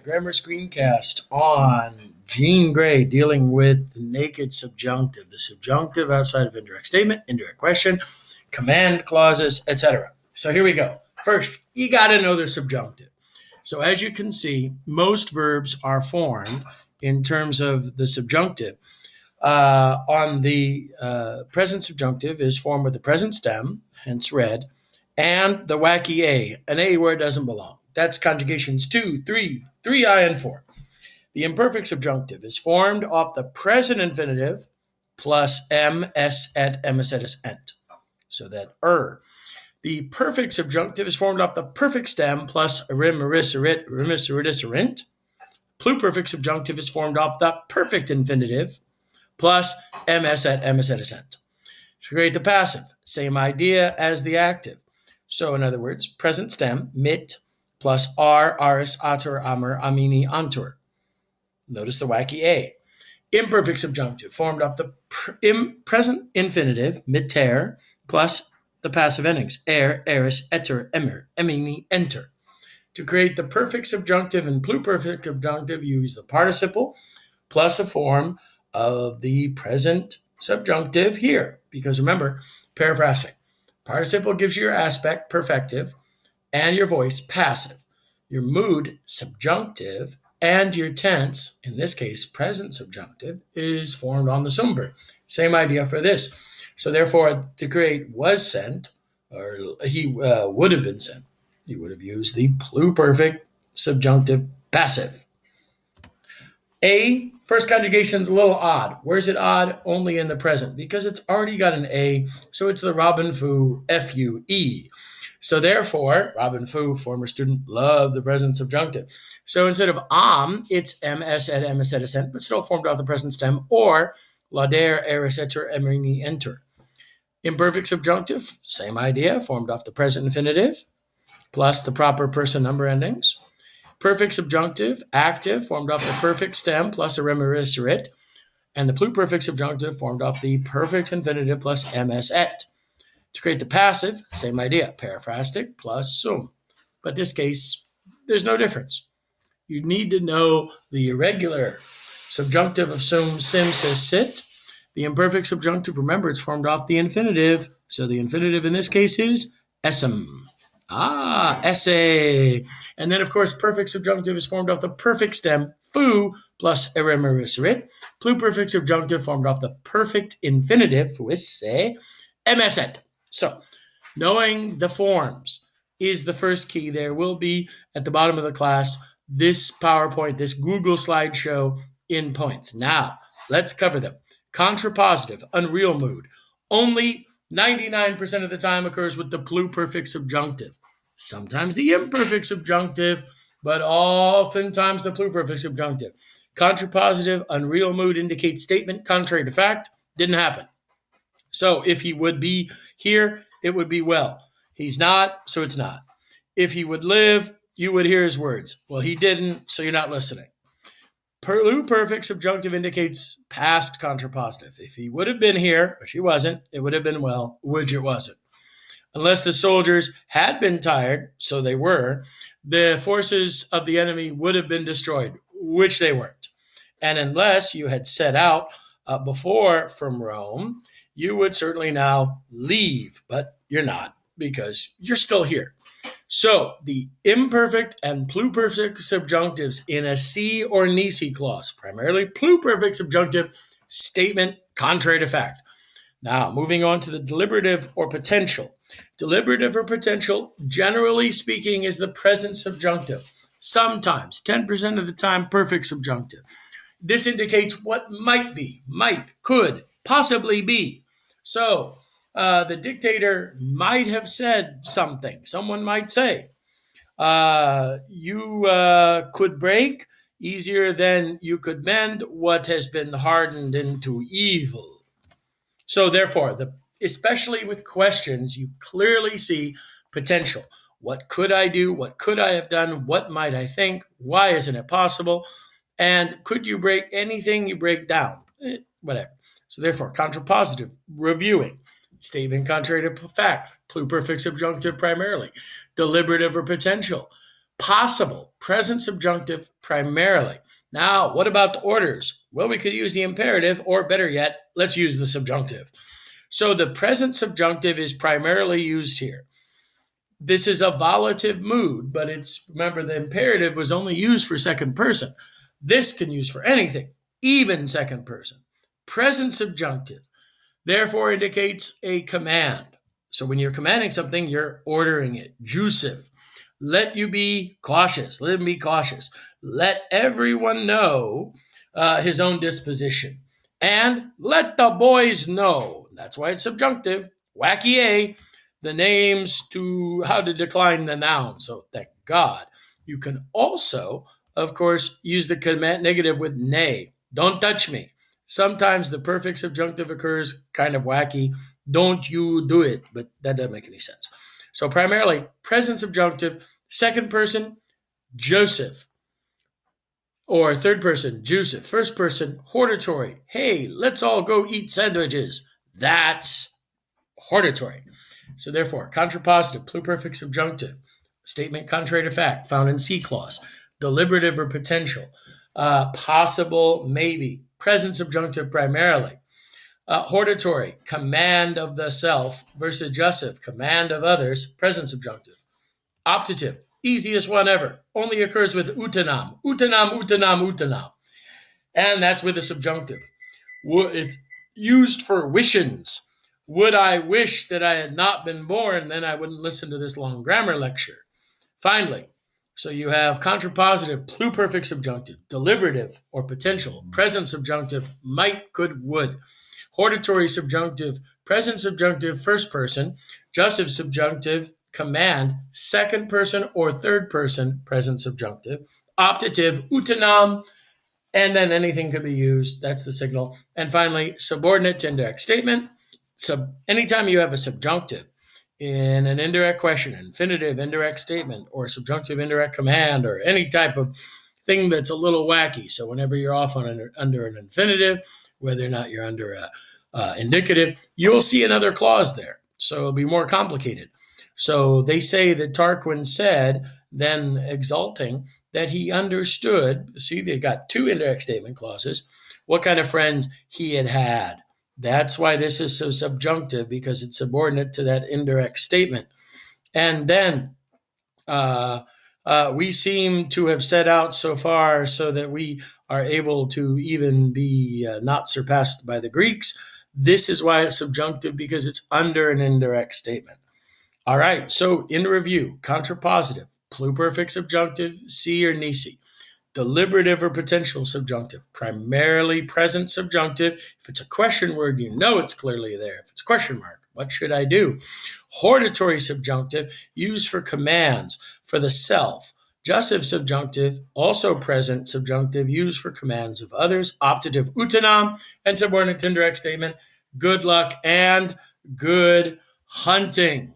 grammar screencast on Jean Grey dealing with the naked subjunctive, the subjunctive outside of indirect statement, indirect question, command clauses, etc. So here we go. First, you got to know the subjunctive. So as you can see, most verbs are formed in terms of the subjunctive. On the present subjunctive is formed with the present stem, hence red, and the wacky A, an A where it doesn't belong. That's conjugations 2, 3, 3I, and 4. The imperfect subjunctive is formed off the present infinitive plus M, S, et, emis, et, ent. So that The perfect subjunctive is formed off the perfect stem plus rim, eris, erit, rimis, eridis, erint. Pluperfect subjunctive is formed off the perfect infinitive plus ms, et, emis, et, ent. To create the passive, same idea as the active. So in other words, present stem, mit, plus aris, atur, amur, amini, antur. Notice the wacky A. Imperfect subjunctive formed off the present infinitive, miter, plus the passive endings, eris, eter, emir, emini, enter. To create the perfect subjunctive and pluperfect subjunctive, use the participle plus a form of the present subjunctive here. Because remember, paraphrasing. Participle gives you your aspect, perfective, and your voice, passive. Your mood, subjunctive, and your tense, in this case, present subjunctive, is formed on the sum verb. Same idea for this. So therefore, to create was sent, or he would have been sent, you would have used the pluperfect subjunctive passive. A, first conjugation is a little odd. Where's it odd? Only in the present, because it's already got an A, so it's the Robin Foo, F-U-E. So therefore, Robin Foo, former student, loved the present subjunctive. So instead of it's ms, et, emis, et, ent, but still formed off the present stem, or lauder, eris, eter, emerini, enter. Imperfect subjunctive, same idea, formed off the present infinitive, plus the proper person number endings. Perfect subjunctive, active, formed off the perfect stem plus a rem, eris, erit, and the pluperfect subjunctive formed off the perfect infinitive plus ms, et. To create the passive, same idea, paraphrastic plus sum. But in this case, there's no difference. You need to know the irregular subjunctive of sum, sim, sis, sit. The imperfect subjunctive, remember, it's formed off the infinitive. So the infinitive in this case is essem. Essay. And then, of course, perfect subjunctive is formed off the perfect stem, foo, plus erem, eris, erit. Pluperfect subjunctive formed off the perfect infinitive, fuisse, ms, et. So, knowing the forms is the first key. There will be, at the bottom of the class, this PowerPoint, this Google slideshow in points. Now, let's cover them. Contrapositive, unreal mood. Only 99% of the time occurs with the pluperfect subjunctive. Sometimes the imperfect subjunctive, but oftentimes the pluperfect subjunctive. Contrapositive, unreal mood indicates statement contrary to fact. Didn't happen. So if he would be here, it would be well. He's not, so it's not. If he would live, you would hear his words. Well, he didn't, so you're not listening. Pluperfect subjunctive indicates past contrapositive. If he would have been here, which he wasn't, it would have been well, which it wasn't. Unless the soldiers had been tired, so they were, the forces of the enemy would have been destroyed, which they weren't. And unless you had set out before from Rome, you would certainly now leave, but you're not because you're still here. So the imperfect and pluperfect subjunctives in a see or nisi clause, primarily pluperfect subjunctive statement contrary to fact. Now, moving on to the deliberative or potential. Deliberative or potential, generally speaking, is the present subjunctive. Sometimes, 10% of the time, perfect subjunctive. This indicates what might be, might, could, possibly be. So, the dictator might have said something. Someone might say, you could break easier than you could mend what has been hardened into evil. So therefore, especially with questions, you clearly see potential. What could I do? What could I have done? What might I think? Why isn't it possible? And could you break anything you break down? Whatever. So therefore, contrapositive, reviewing. Statement contrary to fact, pluperfect subjunctive primarily. Deliberative or potential. Possible, present subjunctive primarily. Now, what about the orders? Well, we could use the imperative, or better yet, let's use the subjunctive. So the present subjunctive is primarily used here. This is a volative mood, but remember, the imperative was only used for second person. This can use for anything, even second person. Present subjunctive, therefore, indicates a command. So when you're commanding something, you're ordering it. Jusive. Let you be cautious. Let him be cautious. Let everyone know his own disposition. And let the boys know. That's why it's subjunctive. Wacky A. The names to how to decline the noun. So thank God. You can also, of course, use the command negative with nay. Don't touch me. Sometimes the perfect subjunctive occurs kind of wacky. Don't you do it, but that doesn't make any sense. So primarily, present subjunctive, second person, Joseph. Or third person, Joseph. First person, hortatory. Hey, let's all go eat sandwiches. That's hortatory. So therefore, contrapositive, pluperfect subjunctive, statement contrary to fact, found in C clause, deliberative or potential, possible, maybe, present subjunctive primarily, hortatory, command of the self, versus jussive, command of others, present subjunctive, optative, easiest one ever, only occurs with utanam, utanam, utanam, utanam, and that's with a subjunctive. It's used for wishes. Would I wish that I had not been born, then I wouldn't listen to this long grammar lecture. Finally, so you have contrapositive, pluperfect subjunctive, deliberative or potential, present subjunctive, might, could, would, hortatory subjunctive, present subjunctive, first person, jussive subjunctive, command, second person or third person, present subjunctive, optative, utanam, and then anything could be used. That's the signal. And finally, subordinate to indirect statement. Anytime you have a subjunctive in an indirect question, infinitive indirect statement, or subjunctive indirect command, or any type of thing that's a little wacky. So whenever you're off on under an infinitive, whether or not you're under a indicative, you'll see another clause there. So it'll be more complicated. So they say that Tarquin said, then exulting, that he understood, see, they got two indirect statement clauses, what kind of friends he had had. That's why this is so subjunctive, because it's subordinate to that indirect statement. And then we seem to have set out so far so that we are able to even be not surpassed by the Greeks. This is why it's subjunctive, because it's under an indirect statement. All right, so in review, contrapositive, pluperfect subjunctive, C or nisi. Deliberative or potential subjunctive, primarily present subjunctive. If it's a question word, you know it's clearly there. If it's a question mark, what should I do? Hortatory subjunctive, used for commands, for the self. Jussive subjunctive, also present subjunctive, used for commands of others. Optative, utanam, and subordinate to indirect statement. Good luck and good hunting.